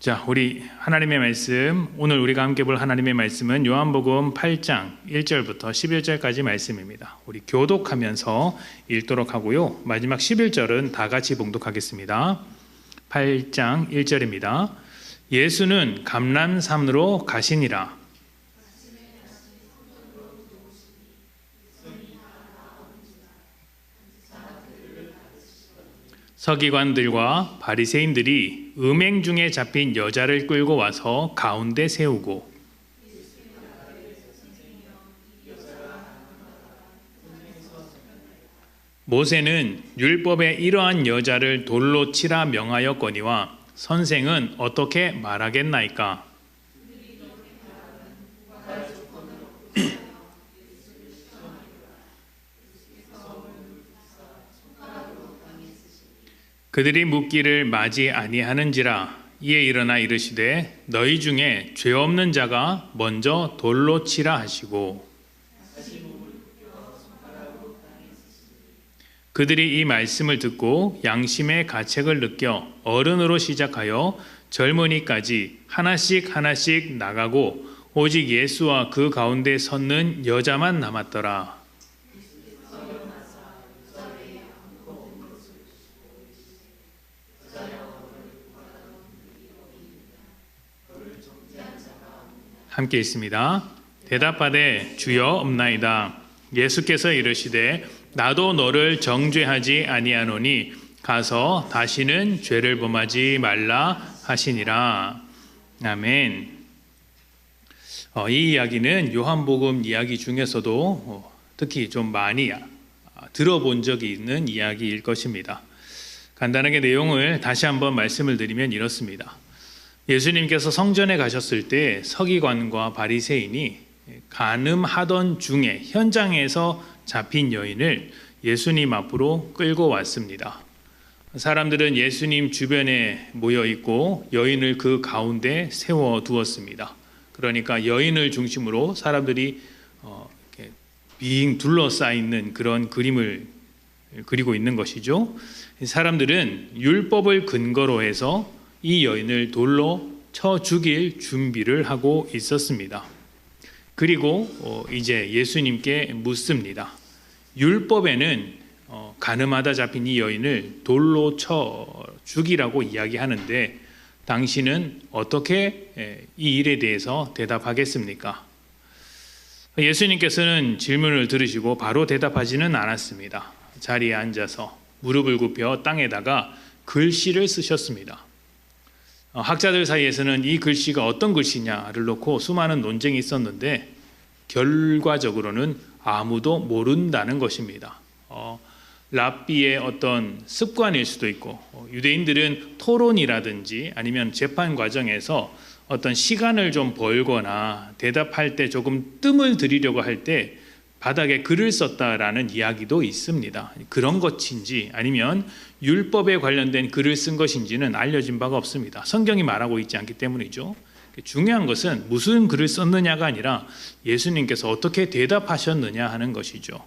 자, 우리 하나님의 말씀, 오늘 우리가 함께 볼 하나님의 말씀은 요한복음 8장 1절부터 11절까지 말씀입니다. 우리 교독하면서 읽도록 하고요. 마지막 11절은 다 같이 봉독하겠습니다. 8장 1절입니다. 예수는 감람산으로 가시니라. 서기관들과 바리새인들이 음행 중에 잡힌 여자를 끌고 와서 가운데 세우고 모세는 율법에 이러한 여자를 돌로 치라 명하였거니와 선생은 어떻게 말하겠나이까? 그들이 묻기를 마지 아니하는지라. 이에 일어나 이르시되 너희 중에 죄 없는 자가 먼저 돌로 치라 하시고 그들이 이 말씀을 듣고 양심의 가책을 느껴 어른으로 시작하여 젊은이까지 하나씩 하나씩 나가고 오직 예수와 그 가운데 섰는 여자만 남았더라. 함께 있습니다. 대답하되 주여 없나이다. 예수께서 이르시되 나도 너를 정죄하지 아니하노니 가서 다시는 죄를 범하지 말라 하시니라. 아멘. 이 이야기는 요한복음 이야기 중에서도 특히 좀 많이 들어본 적이 있는 이야기일 것입니다. 간단하게 내용을 다시 한번 말씀을 드리면 이렇습니다. 예수님께서 성전에 가셨을 때 서기관과 바리새인이 간음하던 중에 현장에서 잡힌 여인을 예수님 앞으로 끌고 왔습니다. 사람들은 예수님 주변에 모여 있고 여인을 그 가운데 세워 두었습니다. 그러니까 여인을 중심으로 사람들이 이렇게 빙 둘러싸여 있는 그런 그림을 그리고 있는 것이죠. 사람들은 율법을 근거로 해서 이 여인을 돌로 쳐 죽일 준비를 하고 있었습니다. 그리고 이제 예수님께 묻습니다. 율법에는 간음하다 잡힌 이 여인을 돌로 쳐 죽이라고 이야기하는데 당신은 어떻게 이 일에 대해서 대답하겠습니까? 예수님께서는 질문을 들으시고 바로 대답하지는 않았습니다. 자리에 앉아서 무릎을 굽혀 땅에다가 글씨를 쓰셨습니다. 학자들 사이에서는 이 글씨가 어떤 글씨냐를 놓고 수많은 논쟁이 있었는데 결과적으로는 아무도 모른다는 것입니다. 랍비의 어떤 습관일 수도 있고 유대인들은 토론이라든지 아니면 재판 과정에서 어떤 시간을 좀 벌거나 대답할 때 조금 뜸을 들이려고 할 때 바닥에 글을 썼다라는 이야기도 있습니다. 그런 것인지 아니면 율법에 관련된 글을 쓴 것인지는 알려진 바가 없습니다. 성경이 말하고 있지 않기 때문이죠. 중요한 것은 무슨 글을 썼느냐가 아니라 예수님께서 어떻게 대답하셨느냐 하는 것이죠.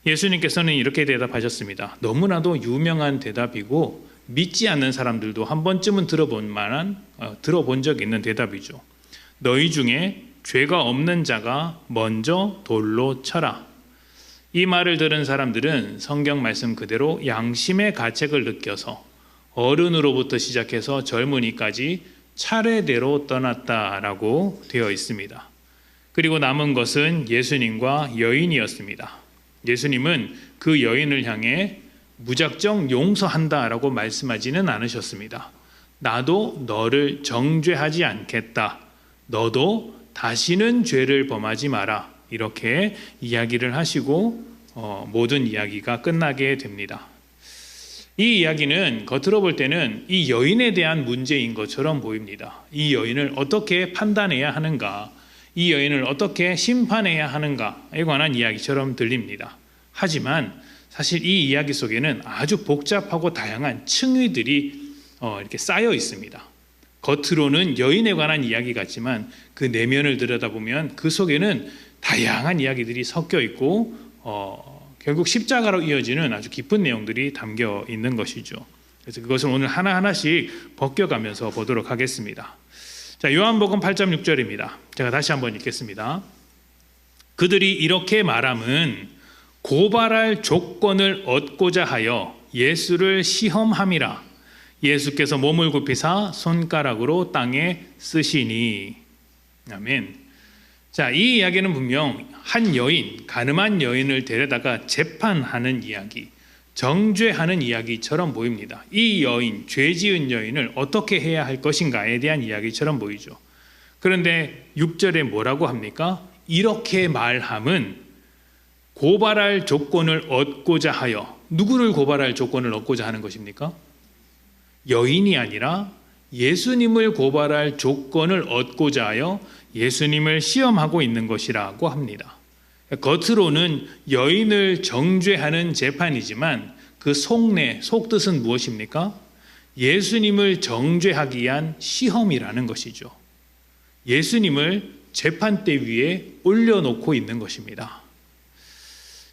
예수님께서는 이렇게 대답하셨습니다. 너무나도 유명한 대답이고 믿지 않는 사람들도 한 번쯤은 들어본 적 있는 대답이죠. 너희 중에 죄가 없는 자가 먼저 돌로 쳐라. 이 말을 들은 사람들은 성경 말씀 그대로 양심의 가책을 느껴서 어른으로부터 시작해서 젊은이까지 차례대로 떠났다라고 되어 있습니다. 그리고 남은 것은 예수님과 여인이었습니다. 예수님은 그 여인을 향해 무작정 용서한다라고 말씀하지는 않으셨습니다. 나도 너를 정죄하지 않겠다. 너도 다시는 죄를 범하지 마라. 이렇게 이야기를 하시고 모든 이야기가 끝나게 됩니다. 이 이야기는 겉으로 볼 때는 이 여인에 대한 문제인 것처럼 보입니다. 이 여인을 어떻게 판단해야 하는가, 이 여인을 어떻게 심판해야 하는가에 관한 이야기처럼 들립니다. 하지만 사실 이 이야기 속에는 아주 복잡하고 다양한 층위들이 이렇게 쌓여 있습니다. 겉으로는 여인에 관한 이야기 같지만 그 내면을 들여다보면 그 속에는 다양한 이야기들이 섞여 있고 결국 십자가로 이어지는 아주 깊은 내용들이 담겨 있는 것이죠. 그래서 그것을 오늘 하나하나씩 벗겨가면서 보도록 하겠습니다. 자, 요한복음 8장 6절입니다. 제가 다시 한번 읽겠습니다. 그들이 이렇게 말함은 고발할 조건을 얻고자 하여 예수를 시험함이라. 예수께서 몸을 굽히사 손가락으로 땅에 쓰시니. 아멘. 자, 이 이야기는 분명 한 여인, 가늠한 여인을 데려다가 재판하는 이야기, 정죄하는 이야기처럼 보입니다. 이 여인, 죄 지은 여인을 어떻게 해야 할 것인가에 대한 이야기처럼 보이죠. 그런데 6절에 뭐라고 합니까? 이렇게 말함은 고발할 조건을 얻고자 하여. 누구를 고발할 조건을 얻고자 하는 것입니까? 여인이 아니라 예수님을 고발할 조건을 얻고자 하여 예수님을 시험하고 있는 것이라고 합니다. 겉으로는 여인을 정죄하는 재판이지만 그 속내, 속뜻은 무엇입니까? 예수님을 정죄하기 위한 시험이라는 것이죠. 예수님을 재판대 위에 올려놓고 있는 것입니다.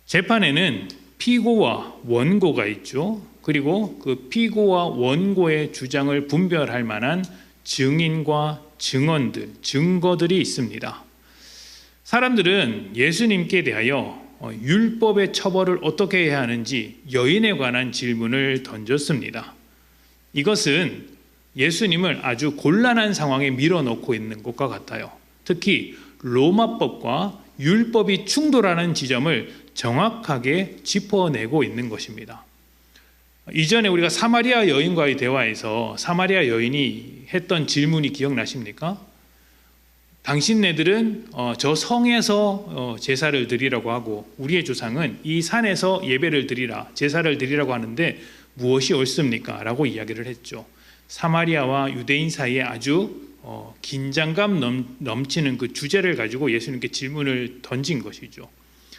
재판에는 피고와 원고가 있죠. 그리고 그 피고와 원고의 주장을 분별할 만한 증인과 증언들, 증거들이 있습니다. 사람들은 예수님께 대하여 율법의 처벌을 어떻게 해야 하는지 여인에 관한 질문을 던졌습니다. 이것은 예수님을 아주 곤란한 상황에 밀어넣고 있는 것과 같아요. 특히 로마법과 율법이 충돌하는 지점을 정확하게 짚어내고 있는 것입니다. 이전에 우리가 사마리아 여인과의 대화에서 사마리아 여인이 했던 질문이 기억나십니까? 당신네들은 저 성에서 제사를 드리라고 하고 우리의 조상은 이 산에서 예배를 드리라, 제사를 드리라고 하는데 무엇이 옳습니까? 라고 이야기를 했죠. 사마리아와 유대인 사이에 아주 긴장감 넘치는 그 주제를 가지고 예수님께 질문을 던진 것이죠.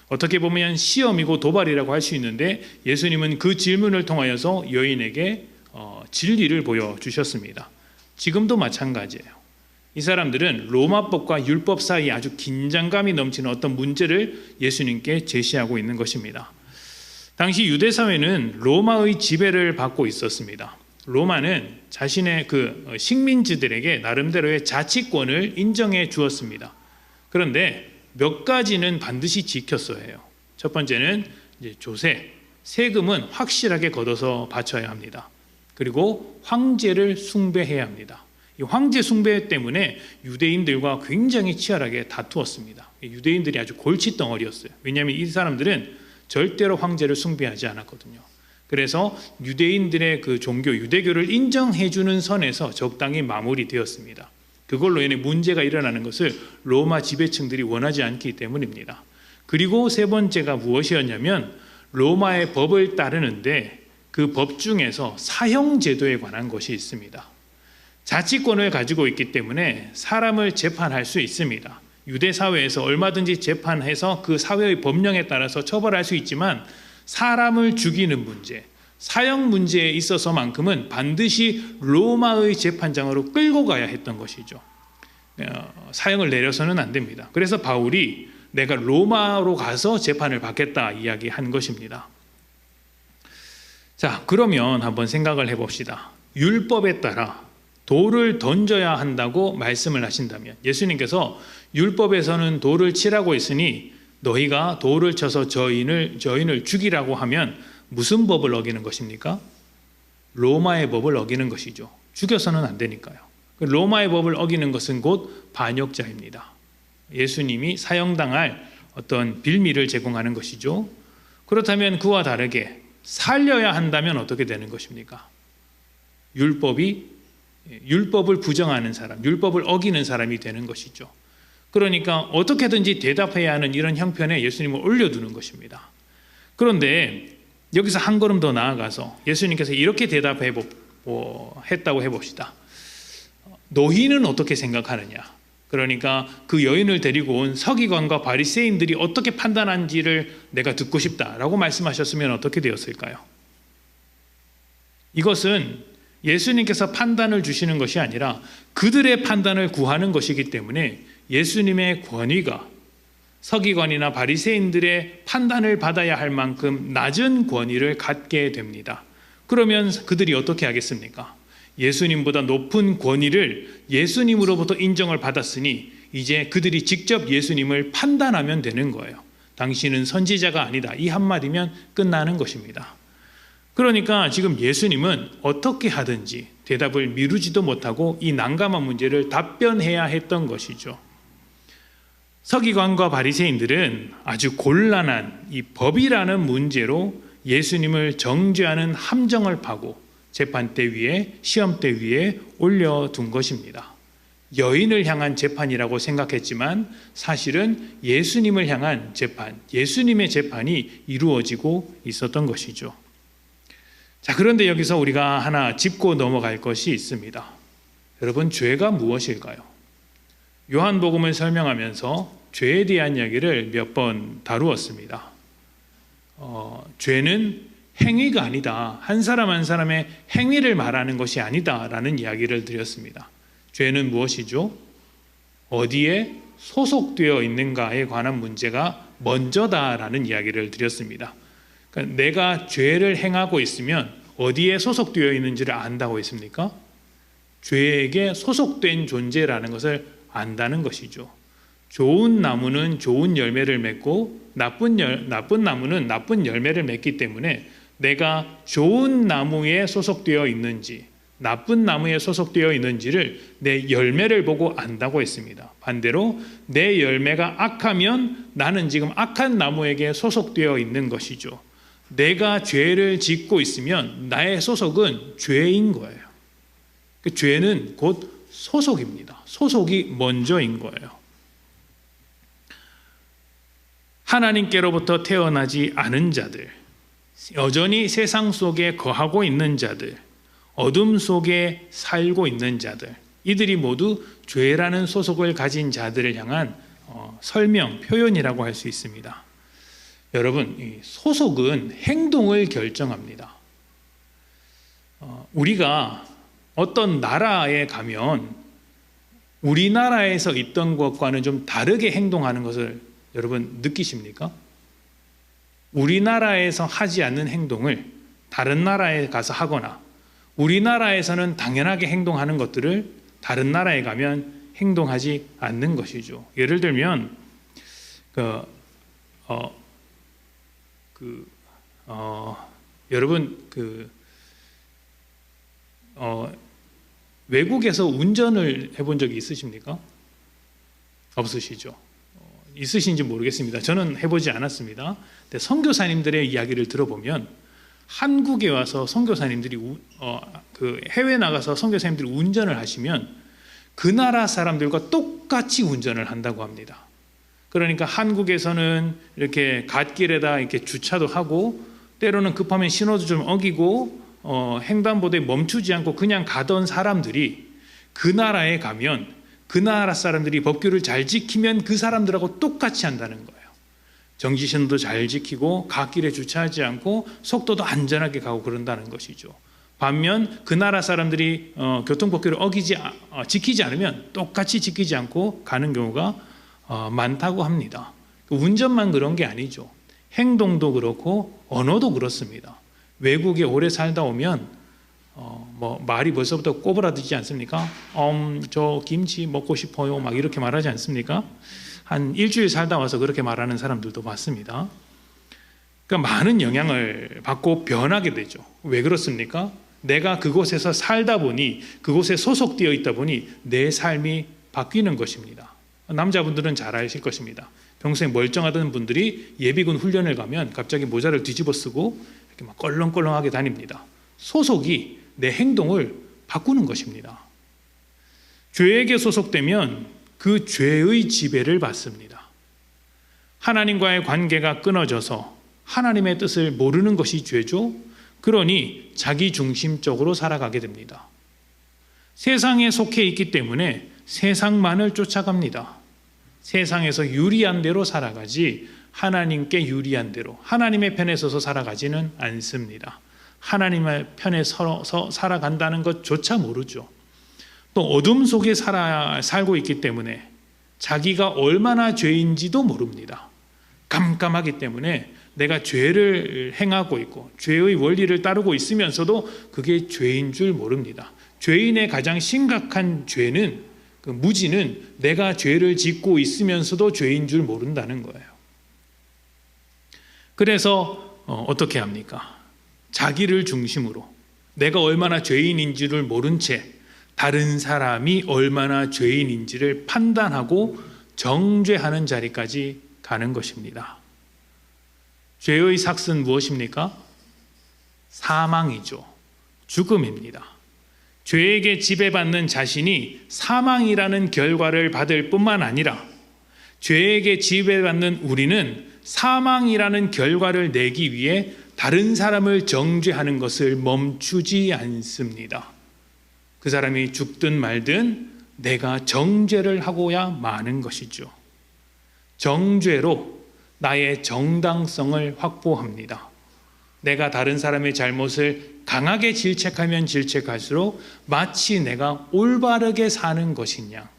어떻게 보면 시험이고 도발이라고 할 수 있는데 예수님은 그 질문을 통하여서 여인에게 진리를 보여주셨습니다. 지금도 마찬가지예요. 이 사람들은 로마법과 율법 사이에 아주 긴장감이 넘치는 어떤 문제를 예수님께 제시하고 있는 것입니다. 당시 유대 사회는 로마의 지배를 받고 있었습니다. 로마는 자신의 그 식민지들에게 나름대로의 자치권을 인정해 주었습니다. 그런데 몇 가지는 반드시 지켰어야 해요. 첫 번째는 이제 조세, 세금은 확실하게 걷어서 바쳐야 합니다. 그리고 황제를 숭배해야 합니다. 이 황제 숭배 때문에 유대인들과 굉장히 치열하게 다투었습니다. 유대인들이 아주 골칫덩어리였어요. 왜냐하면 이 사람들은 절대로 황제를 숭배하지 않았거든요. 그래서 유대인들의 그 종교, 유대교를 인정해주는 선에서 적당히 마무리되었습니다. 그걸로 인해 문제가 일어나는 것을 로마 지배층들이 원하지 않기 때문입니다. 그리고 세 번째가 무엇이었냐면 로마의 법을 따르는데 그 법 중에서 사형제도에 관한 것이 있습니다. 자치권을 가지고 있기 때문에 사람을 재판할 수 있습니다. 유대 사회에서 얼마든지 재판해서 그 사회의 법령에 따라서 처벌할 수 있지만 사람을 죽이는 문제, 사형 문제에 있어서만큼은 반드시 로마의 재판장으로 끌고 가야 했던 것이죠. 사형을 내려서는 안 됩니다. 그래서 바울이 내가 로마로 가서 재판을 받겠다 이야기한 것입니다. 자, 그러면 한번 생각을 해봅시다. 율법에 따라 돌을 던져야 한다고 말씀을 하신다면 예수님께서 율법에서는 돌을 치라고 했으니 너희가 돌을 쳐서 저인을 죽이라고 하면 무슨 법을 어기는 것입니까? 로마의 법을 어기는 것이죠. 죽여서는 안 되니까요. 로마의 법을 어기는 것은 곧 반역자입니다. 예수님이 사형당할 어떤 빌미를 제공하는 것이죠. 그렇다면 그와 다르게 살려야 한다면 어떻게 되는 것입니까? 율법을 부정하는 사람, 율법을 어기는 사람이 되는 것이죠. 그러니까 어떻게든지 대답해야 하는 이런 형편에 예수님을 올려두는 것입니다. 그런데 여기서 한 걸음 더 나아가서 예수님께서 이렇게 했다고 해봅시다. 너희는 어떻게 생각하느냐? 그러니까 그 여인을 데리고 온 서기관과 바리새인들이 어떻게 판단한지를 내가 듣고 싶다라고 말씀하셨으면 어떻게 되었을까요? 이것은 예수님께서 판단을 주시는 것이 아니라 그들의 판단을 구하는 것이기 때문에 예수님의 권위가 서기관이나 바리새인들의 판단을 받아야 할 만큼 낮은 권위를 갖게 됩니다. 그러면 그들이 어떻게 하겠습니까? 예수님보다 높은 권위를 예수님으로부터 인정을 받았으니 이제 그들이 직접 예수님을 판단하면 되는 거예요. 당신은 선지자가 아니다. 이 한마디면 끝나는 것입니다. 그러니까 지금 예수님은 어떻게 하든지 대답을 미루지도 못하고 이 난감한 문제를 답변해야 했던 것이죠. 서기관과 바리새인들은 아주 곤란한 이 법이라는 문제로 예수님을 정죄하는 함정을 파고 재판대 위에, 시험대 위에 올려둔 것입니다. 여인을 향한 재판이라고 생각했지만 사실은 예수님을 향한 재판, 예수님의 재판이 이루어지고 있었던 것이죠. 자, 그런데 여기서 우리가 하나 짚고 넘어갈 것이 있습니다. 여러분, 죄가 무엇일까요? 요한복음을 설명하면서 죄에 대한 이야기를 몇 번 다루었습니다. 죄는 행위가 아니다. 한 사람 한 사람의 행위를 말하는 것이 아니다라는 이야기를 드렸습니다. 죄는 무엇이죠? 어디에 소속되어 있는가에 관한 문제가 먼저다라는 이야기를 드렸습니다. 그러니까 내가 죄를 행하고 있으면 어디에 소속되어 있는지를 안다고 했습니까? 죄에게 소속된 존재라는 것을 안다는 것이죠. 좋은 나무는 좋은 열매를 맺고 나쁜 나무는 나쁜 열매를 맺기 때문에 내가 좋은 나무에 소속되어 있는지 나쁜 나무에 소속되어 있는지를 내 열매를 보고 안다고 했습니다. 반대로 내 열매가 악하면 나는 지금 악한 나무에게 소속되어 있는 것이죠. 내가 죄를 짓고 있으면 나의 소속은 죄인 거예요. 그 죄는 곧 소속입니다. 소속이 먼저인 거예요. 하나님께로부터 태어나지 않은 자들, 여전히 세상 속에 거하고 있는 자들, 어둠 속에 살고 있는 자들, 이들이 모두 죄라는 소속을 가진 자들을 향한 설명, 표현이라고 할 수 있습니다. 여러분, 이 소속은 행동을 결정합니다. 우리가 어떤 나라에 가면 우리나라에서 있던 것과는 좀 다르게 행동하는 것을 여러분 느끼십니까? 우리나라에서 하지 않는 행동을 다른 나라에 가서 하거나 우리나라에서는 당연하게 행동하는 것들을 다른 나라에 가면 행동하지 않는 것이죠. 예를 들면 여러분 외국에서 운전을 해본 적이 있으십니까? 없으시죠? 있으신지 모르겠습니다. 저는 해보지 않았습니다. 근데 선교사님들의 이야기를 들어보면 한국에 와서 선교사님들이 해외 나가서 선교사님들이 운전을 하시면 그 나라 사람들과 똑같이 운전을 한다고 합니다. 그러니까 한국에서는 이렇게 갓길에다 이렇게 주차도 하고 때로는 급하면 신호도 좀 어기고 횡단보도에 멈추지 않고 그냥 가던 사람들이 그 나라에 가면 그 나라 사람들이 법규를 잘 지키면 그 사람들하고 똑같이 한다는 거예요. 정지신호도 잘 지키고 갓길에 주차하지 않고 속도도 안전하게 가고 그런다는 것이죠. 반면 그 나라 사람들이 교통법규를 지키지 않으면 똑같이 지키지 않고 가는 경우가 많다고 합니다. 운전만 그런 게 아니죠. 행동도 그렇고 언어도 그렇습니다. 외국에 오래 살다 오면 말이 벌써부터 꼬부라지지 않습니까? 저 김치 먹고 싶어요. 막 이렇게 말하지 않습니까? 한 일주일 살다 와서 그렇게 말하는 사람들도 봤습니다. 그러니까 많은 영향을 받고 변하게 되죠. 왜 그렇습니까? 내가 그곳에서 살다 보니 그곳에 소속되어 있다 보니 내 삶이 바뀌는 것입니다. 남자분들은 잘 아실 것입니다. 평소에 멀쩡하던 분들이 예비군 훈련을 가면 갑자기 모자를 뒤집어 쓰고 이렇게 막 껄렁껄렁하게 다닙니다. 소속이 내 행동을 바꾸는 것입니다. 죄에게 소속되면 그 죄의 지배를 받습니다. 하나님과의 관계가 끊어져서 하나님의 뜻을 모르는 것이 죄죠. 그러니 자기 중심적으로 살아가게 됩니다. 세상에 속해 있기 때문에 세상만을 쫓아갑니다. 세상에서 유리한 대로 살아가지 하나님께 유리한 대로 하나님의 편에 서서 살아가지는 않습니다. 하나님의 편에 서서 살아간다는 것조차 모르죠. 또 어둠 속에 살고 있기 때문에 자기가 얼마나 죄인지도 모릅니다. 깜깜하기 때문에 내가 죄를 행하고 있고 죄의 원리를 따르고 있으면서도 그게 죄인 줄 모릅니다. 죄인의 가장 심각한 죄는, 그 무지는 내가 죄를 짓고 있으면서도 죄인 줄 모른다는 거예요. 그래서 어떻게 합니까? 자기를 중심으로 내가 얼마나 죄인인지를 모른 채 다른 사람이 얼마나 죄인인지를 판단하고 정죄하는 자리까지 가는 것입니다. 죄의 삭은 무엇입니까? 사망이죠. 죽음입니다. 죄에게 지배받는 자신이 사망이라는 결과를 받을 뿐만 아니라 죄에게 지배받는 우리는 사망이라는 결과를 내기 위해 다른 사람을 정죄하는 것을 멈추지 않습니다. 그 사람이 죽든 말든 내가 정죄를 하고야 마는 것이죠. 정죄로 나의 정당성을 확보합니다. 내가 다른 사람의 잘못을 강하게 질책하면 질책할수록 마치 내가 올바르게 사는 것이냐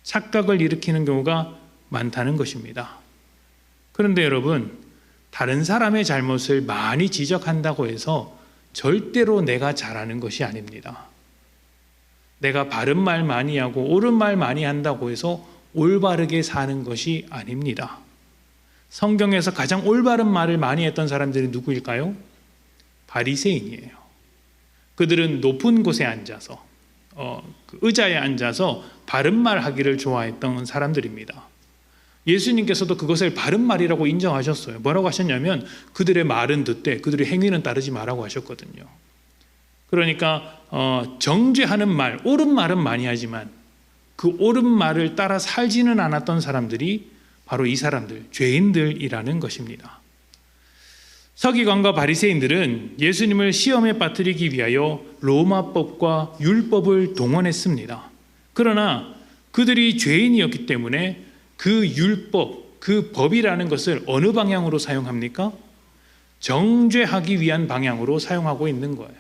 착각을 일으키는 경우가 많다는 것입니다. 그런데 여러분, 다른 사람의 잘못을 많이 지적한다고 해서 절대로 내가 잘하는 것이 아닙니다. 내가 바른 말 많이 하고 옳은 말 많이 한다고 해서 올바르게 사는 것이 아닙니다. 성경에서 가장 올바른 말을 많이 했던 사람들이 누구일까요? 바리새인이에요. 그들은 높은 곳에 앉아서 그 의자에 앉아서 바른 말 하기를 좋아했던 사람들입니다. 예수님께서도 그것을 바른 말이라고 인정하셨어요. 뭐라고 하셨냐면 그들의 말은 듣되 그들의 행위는 따르지 말라고 하셨거든요. 그러니까 정죄하는 말, 옳은 말은 많이 하지만 그 옳은 말을 따라 살지는 않았던 사람들이 바로 이 사람들, 죄인들이라는 것입니다. 서기관과 바리새인들은 예수님을 시험에 빠뜨리기 위하여 로마법과 율법을 동원했습니다. 그러나 그들이 죄인이었기 때문에 그 율법, 그 법이라는 것을 어느 방향으로 사용합니까? 정죄하기 위한 방향으로 사용하고 있는 거예요.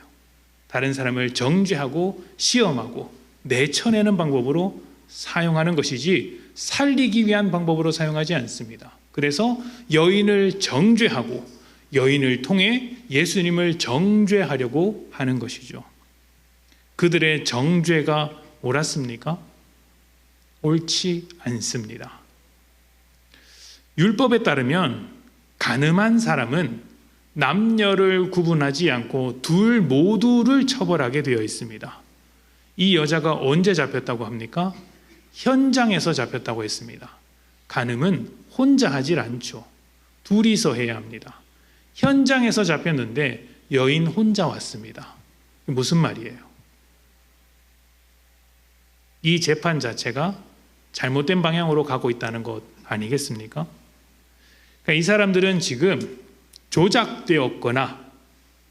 다른 사람을 정죄하고 시험하고 내쳐내는 방법으로 사용하는 것이지 살리기 위한 방법으로 사용하지 않습니다. 그래서 여인을 정죄하고 여인을 통해 예수님을 정죄하려고 하는 것이죠. 그들의 정죄가 옳았습니까? 옳지 않습니다. 율법에 따르면 간음한 사람은 남녀를 구분하지 않고 둘 모두를 처벌하게 되어 있습니다. 이 여자가 언제 잡혔다고 합니까? 현장에서 잡혔다고 했습니다. 간음은 혼자 하질 않죠. 둘이서 해야 합니다. 현장에서 잡혔는데 여인 혼자 왔습니다. 무슨 말이에요? 이 재판 자체가 잘못된 방향으로 가고 있다는 것 아니겠습니까? 그러니까 이 사람들은 지금 조작되었거나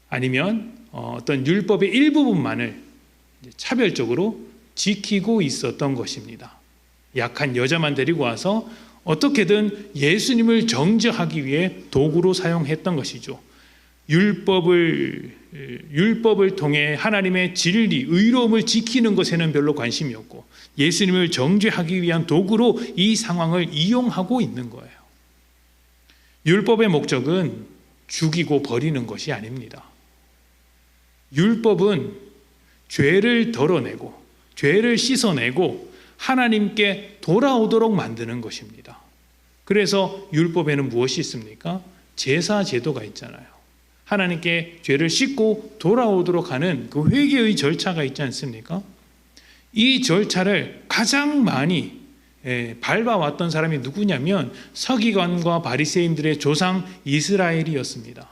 아니면 어떤 율법의 일부분만을 차별적으로 지키고 있었던 것입니다. 약한 여자만 데리고 와서 어떻게든 예수님을 정죄하기 위해 도구로 사용했던 것이죠. 율법을 통해 하나님의 진리, 의로움을 지키는 것에는 별로 관심이 없고 예수님을 정죄하기 위한 도구로 이 상황을 이용하고 있는 거예요. 율법의 목적은 죽이고 버리는 것이 아닙니다. 율법은 죄를 덜어내고 죄를 씻어내고 하나님께 돌아오도록 만드는 것입니다. 그래서 율법에는 무엇이 있습니까? 제사 제도가 있잖아요. 하나님께 죄를 씻고 돌아오도록 하는 그 회개의 절차가 있지 않습니까? 이 절차를 가장 많이 밟아왔던 사람이 누구냐면 서기관과 바리새인들의 조상 이스라엘이었습니다.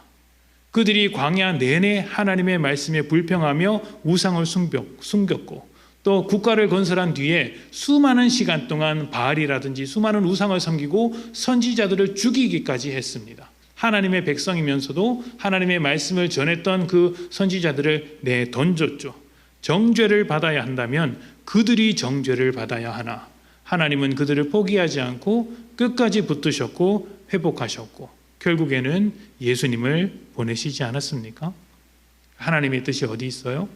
그들이 광야 내내 하나님의 말씀에 불평하며 우상을 숨겼고 또 국가를 건설한 뒤에 수많은 시간 동안 바알이라든지 수많은 우상을 섬기고 선지자들을 죽이기까지 했습니다. 하나님의 백성이면서도 하나님의 말씀을 전했던 그 선지자들을 내던졌죠. 정죄를 받아야 한다면 그들이 정죄를 받아야 하나 하나님은 그들을 포기하지 않고 끝까지 붙드셨고 회복하셨고 결국에는 예수님을 보내시지 않았습니까? 하나님의 뜻이 어디 있어요?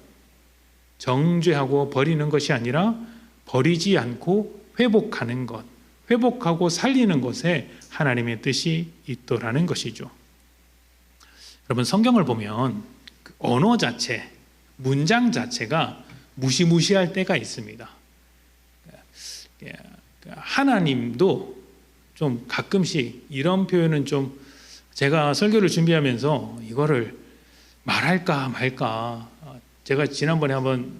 정죄하고 버리는 것이 아니라 버리지 않고 회복하는 것, 회복하고 살리는 것에 하나님의 뜻이 있더라는 것이죠. 여러분 성경을 보면 그 언어 자체, 문장 자체가 무시무시할 때가 있습니다. 하나님도 좀 가끔씩 이런 표현은 좀 제가 설교를 준비하면서 이거를 말할까 말까, 제가 지난번에 한번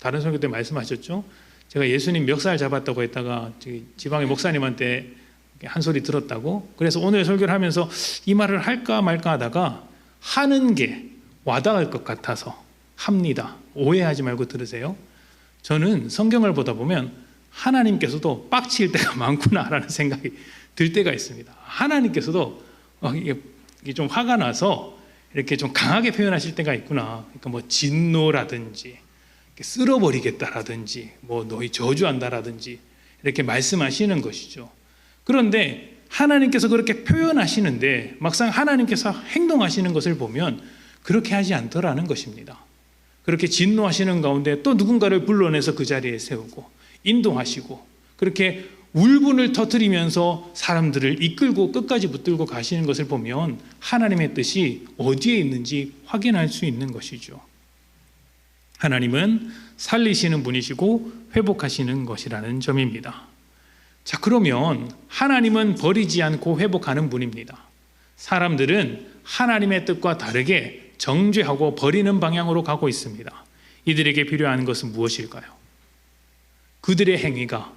다른 설교 때 말씀하셨죠? 제가 예수님 멱살 잡았다고 했다가 지방의 목사님한테 한 소리 들었다고, 그래서 오늘 설교를 하면서 이 말을 할까 말까 하다가 하는 게 와닿을 것 같아서 합니다. 오해하지 말고 들으세요. 저는 성경을 보다 보면 하나님께서도 빡칠 때가 많구나라는 생각이 들 때가 있습니다. 하나님께서도 이게 좀 화가 나서 이렇게 좀 강하게 표현하실 때가 있구나. 그러니까 뭐 진노라든지 쓸어버리겠다라든지 뭐 너희 저주한다라든지 이렇게 말씀하시는 것이죠. 그런데 하나님께서 그렇게 표현하시는데 막상 하나님께서 행동하시는 것을 보면 그렇게 하지 않더라는 것입니다. 그렇게 진노하시는 가운데 또 누군가를 불러내서 그 자리에 세우고 인도하시고 그렇게 울분을 터뜨리면서 사람들을 이끌고 끝까지 붙들고 가시는 것을 보면 하나님의 뜻이 어디에 있는지 확인할 수 있는 것이죠. 하나님은 살리시는 분이시고 회복하시는 것이라는 점입니다. 자, 그러면 하나님은 버리지 않고 회복하는 분입니다. 사람들은 하나님의 뜻과 다르게 정죄하고 버리는 방향으로 가고 있습니다. 이들에게 필요한 것은 무엇일까요? 그들의 행위가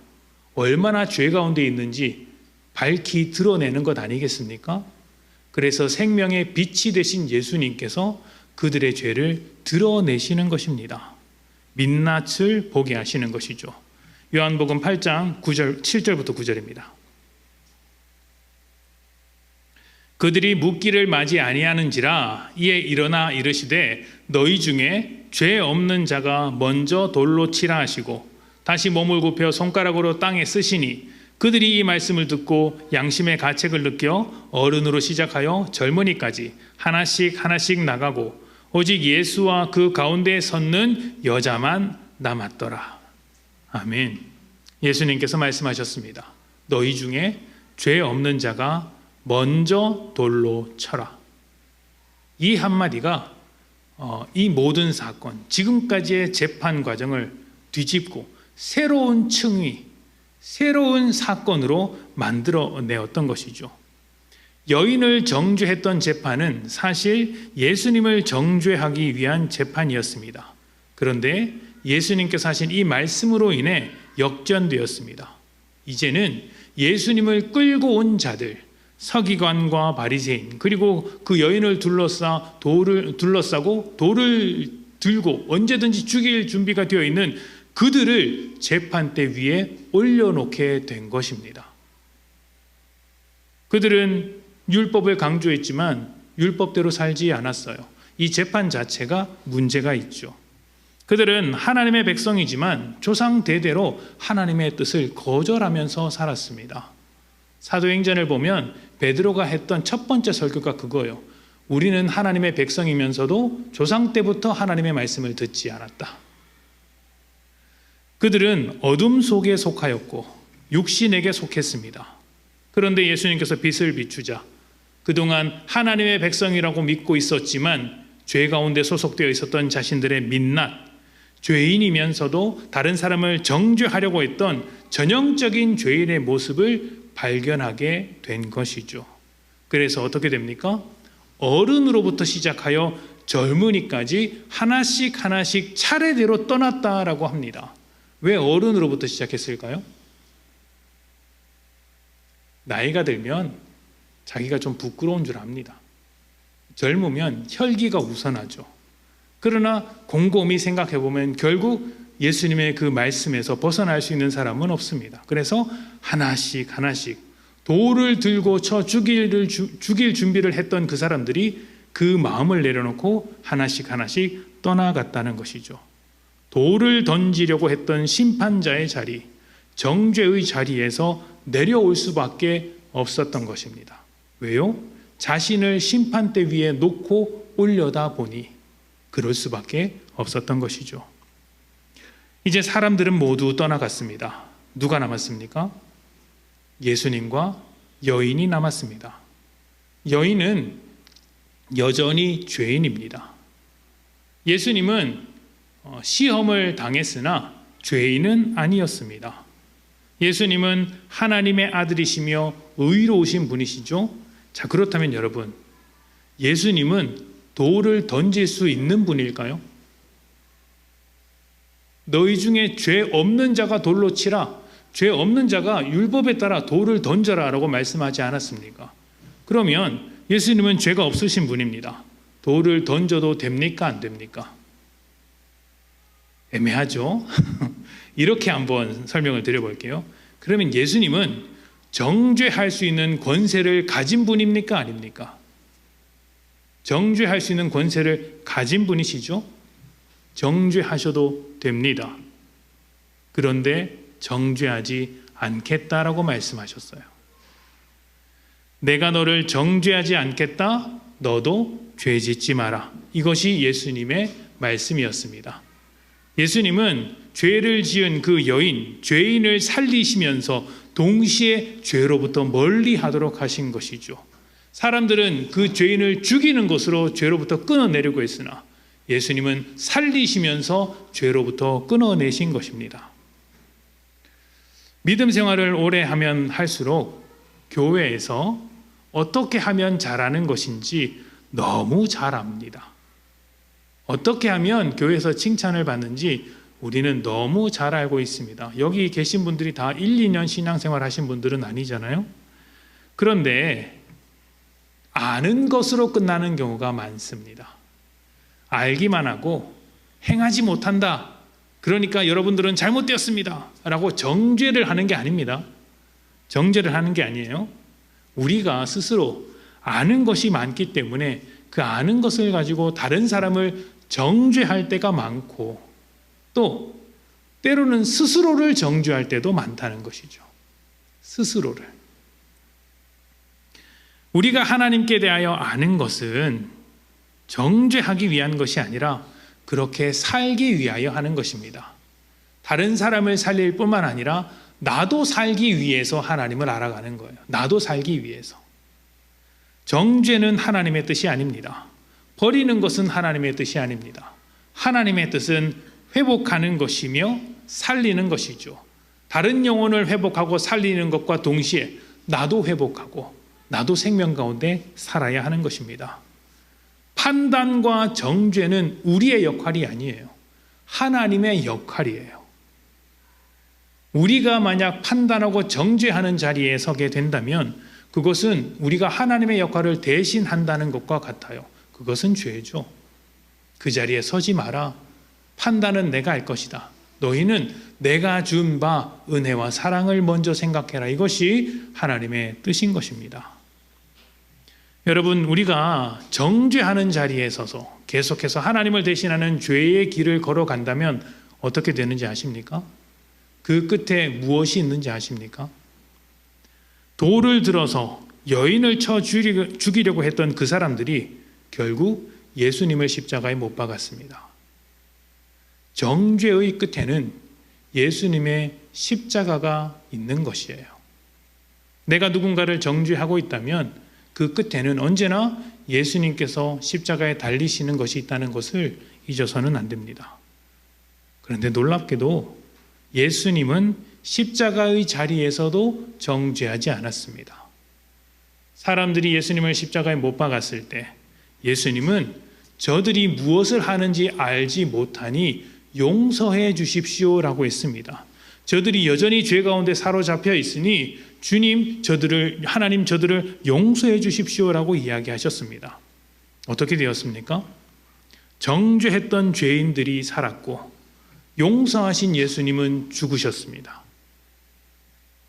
얼마나 죄 가운데 있는지 밝히 드러내는 것 아니겠습니까? 그래서 생명의 빛이 되신 예수님께서 그들의 죄를 드러내시는 것입니다. 민낯을 보게 하시는 것이죠. 요한복음 8장 7절부터 9절입니다. 그들이 묻기를 맞이 아니하는지라 이에 일어나 이르시되 너희 중에 죄 없는 자가 먼저 돌로 치라 하시고 다시 몸을 굽혀 손가락으로 땅에 쓰시니 그들이 이 말씀을 듣고 양심의 가책을 느껴 어른으로 시작하여 젊은이까지 하나씩 나가고 오직 예수와 그 가운데 섰는 여자만 남았더라. 아멘. 예수님께서 말씀하셨습니다. 너희 중에 죄 없는 자가 먼저 돌로 쳐라. 이 한마디가 이 모든 사건, 지금까지의 재판 과정을 뒤집고 새로운 층위, 새로운 사건으로 만들어내었던 것이죠. 여인을 정죄했던 재판은 사실 예수님을 정죄하기 위한 재판이었습니다. 그런데 예수님께서 하신 이 말씀으로 인해 역전되었습니다. 이제는 예수님을 끌고 온 자들, 서기관과 바리새인, 그리고 그 여인을 둘러싸고 돌을 들고 언제든지 죽일 준비가 되어 있는 그들을 재판대 위에 올려놓게 된 것입니다. 그들은 율법을 강조했지만 율법대로 살지 않았어요. 이 재판 자체가 문제가 있죠. 그들은 하나님의 백성이지만 조상 대대로 하나님의 뜻을 거절하면서 살았습니다. 사도행전을 보면 베드로가 했던 첫 번째 설교가 그거예요. 우리는 하나님의 백성이면서도 조상 때부터 하나님의 말씀을 듣지 않았다. 그들은 어둠 속에 속하였고 육신에게 속했습니다. 그런데 예수님께서 빛을 비추자 그동안 하나님의 백성이라고 믿고 있었지만 죄 가운데 소속되어 있었던 자신들의 민낯, 죄인이면서도 다른 사람을 정죄하려고 했던 전형적인 죄인의 모습을 발견하게 된 것이죠. 그래서 어떻게 됩니까? 어른으로부터 시작하여 젊은이까지 하나씩 차례대로 떠났다라고 합니다. 왜 어른으로부터 시작했을까요? 나이가 들면 자기가 좀 부끄러운 줄 압니다. 젊으면 혈기가 우선하죠. 그러나 곰곰이 생각해보면 결국 예수님의 그 말씀에서 벗어날 수 있는 사람은 없습니다. 그래서 하나씩 돌을 들고 쳐 죽일 준비를 했던 그 사람들이 그 마음을 내려놓고 하나씩 떠나갔다는 것이죠. 돌을 던지려고 했던 심판자의 자리, 정죄의 자리에서 내려올 수밖에 없었던 것입니다. 왜요? 자신을 심판대 위에 놓고 올려다 보니 그럴 수밖에 없었던 것이죠. 이제 사람들은 모두 떠나갔습니다. 누가 남았습니까? 예수님과 여인이 남았습니다. 여인은 여전히 죄인입니다. 예수님은 시험을 당했으나 죄인은 아니었습니다. 예수님은 하나님의 아들이시며 의로우신 분이시죠. 자, 그렇다면 여러분, 예수님은 돌을 던질 수 있는 분일까요? 너희 중에 죄 없는 자가 돌로 치라. 죄 없는 자가 율법에 따라 돌을 던져라 라고 말씀하지 않았습니까? 그러면 예수님은 죄가 없으신 분입니다. 돌을 던져도 됩니까? 안 됩니까? 애매하죠? 이렇게 한번 설명을 드려볼게요. 그러면 예수님은 정죄할 수 있는 권세를 가진 분입니까? 아닙니까? 정죄할 수 있는 권세를 가진 분이시죠? 정죄하셔도 됩니다. 그런데 정죄하지 않겠다라고 말씀하셨어요. 내가 너를 정죄하지 않겠다. 너도 죄 짓지 마라. 이것이 예수님의 말씀이었습니다. 예수님은 죄를 지은 그 여인, 죄인을 살리시면서 동시에 죄로부터 멀리 하도록 하신 것이죠. 사람들은 그 죄인을 죽이는 것으로 죄로부터 끊어내려고 했으나 예수님은 살리시면서 죄로부터 끊어내신 것입니다. 믿음 생활을 오래 하면 할수록 교회에서 어떻게 하면 잘하는 것인지 너무 잘 압니다. 어떻게 하면 교회에서 칭찬을 받는지 우리는 너무 잘 알고 있습니다. 여기 계신 분들이 다 1, 2년 신앙생활 하신 분들은 아니잖아요. 그런데 아는 것으로 끝나는 경우가 많습니다. 알기만 하고 행하지 못한다. 그러니까 여러분들은 잘못되었습니다. 라고 정죄를 하는 게 아닙니다. 정죄를 하는 게 아니에요. 우리가 스스로 아는 것이 많기 때문에 그 아는 것을 가지고 다른 사람을 정죄할 때가 많고 또 때로는 스스로를 정죄할 때도 많다는 것이죠. 스스로를. 우리가 하나님께 대하여 아는 것은 정죄하기 위한 것이 아니라 그렇게 살기 위하여 하는 것입니다. 다른 사람을 살릴 뿐만 아니라 나도 살기 위해서 하나님을 알아가는 거예요. 나도 살기 위해서. 정죄는 하나님의 뜻이 아닙니다. 버리는 것은 하나님의 뜻이 아닙니다. 하나님의 뜻은 회복하는 것이며 살리는 것이죠. 다른 영혼을 회복하고 살리는 것과 동시에 나도 회복하고 나도 생명 가운데 살아야 하는 것입니다. 판단과 정죄는 우리의 역할이 아니에요. 하나님의 역할이에요. 우리가 만약 판단하고 정죄하는 자리에 서게 된다면 그것은 우리가 하나님의 역할을 대신한다는 것과 같아요. 그것은 죄죠. 그 자리에 서지 마라. 판단은 내가 할 것이다. 너희는 내가 준 바 은혜와 사랑을 먼저 생각해라. 이것이 하나님의 뜻인 것입니다. 여러분, 우리가 정죄하는 자리에 서서 계속해서 하나님을 대신하는 죄의 길을 걸어간다면 어떻게 되는지 아십니까? 그 끝에 무엇이 있는지 아십니까? 돌을 들어서 여인을 쳐 죽이려고 했던 그 사람들이 결국 예수님을 십자가에 못 박았습니다. 정죄의 끝에는 예수님의 십자가가 있는 것이에요. 내가 누군가를 정죄하고 있다면 그 끝에는 언제나 예수님께서 십자가에 달리시는 것이 있다는 것을 잊어서는 안 됩니다. 그런데 놀랍게도 예수님은 십자가의 자리에서도 정죄하지 않았습니다. 사람들이 예수님을 십자가에 못 박았을 때 예수님은 저들이 무엇을 하는지 알지 못하니 용서해 주십시오라고 했습니다. 저들이 여전히 죄 가운데 사로잡혀 있으니 하나님 저들을 용서해 주십시오라고 이야기하셨습니다. 어떻게 되었습니까? 정죄했던 죄인들이 살았고 용서하신 예수님은 죽으셨습니다.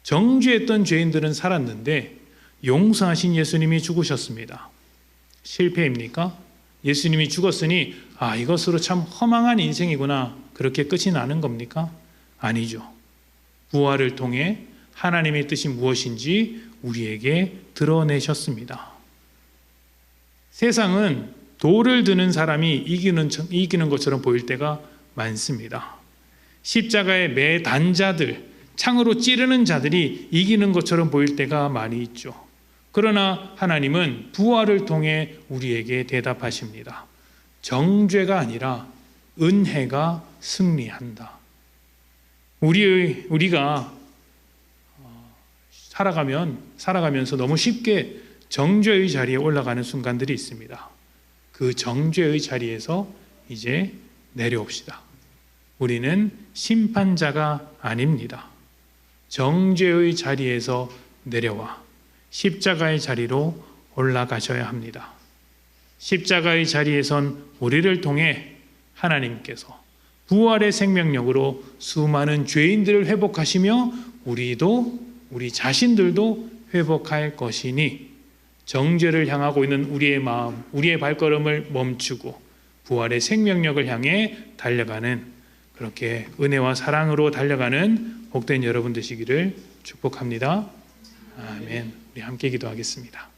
정죄했던 죄인들은 살았는데 용서하신 예수님이 죽으셨습니다. 실패입니까? 예수님이 죽었으니 이것으로 참 허망한 인생이구나, 그렇게 끝이 나는 겁니까? 아니죠. 부활을 통해 하나님의 뜻이 무엇인지 우리에게 드러내셨습니다. 세상은 돌을 드는 사람이 이기는 것처럼 보일 때가 많습니다. 십자가에 매단 자들, 창으로 찌르는 자들이 이기는 것처럼 보일 때가 많이 있죠. 그러나 하나님은 부활을 통해 우리에게 대답하십니다. 정죄가 아니라 은혜가 승리한다. 우리가 살아가면서 너무 쉽게 정죄의 자리에 올라가는 순간들이 있습니다. 그 정죄의 자리에서 이제 내려옵시다. 우리는 심판자가 아닙니다. 정죄의 자리에서 내려와 십자가의 자리로 올라가셔야 합니다. 십자가의 자리에선 우리를 통해 하나님께서 부활의 생명력으로 수많은 죄인들을 회복하시며 우리 자신들도 회복할 것이니 정죄를 향하고 있는 우리의 마음, 우리의 발걸음을 멈추고 부활의 생명력을 향해 달려가는, 그렇게 은혜와 사랑으로 달려가는 복된 여러분 되시기를 축복합니다. 아멘. 우리 함께 기도하겠습니다.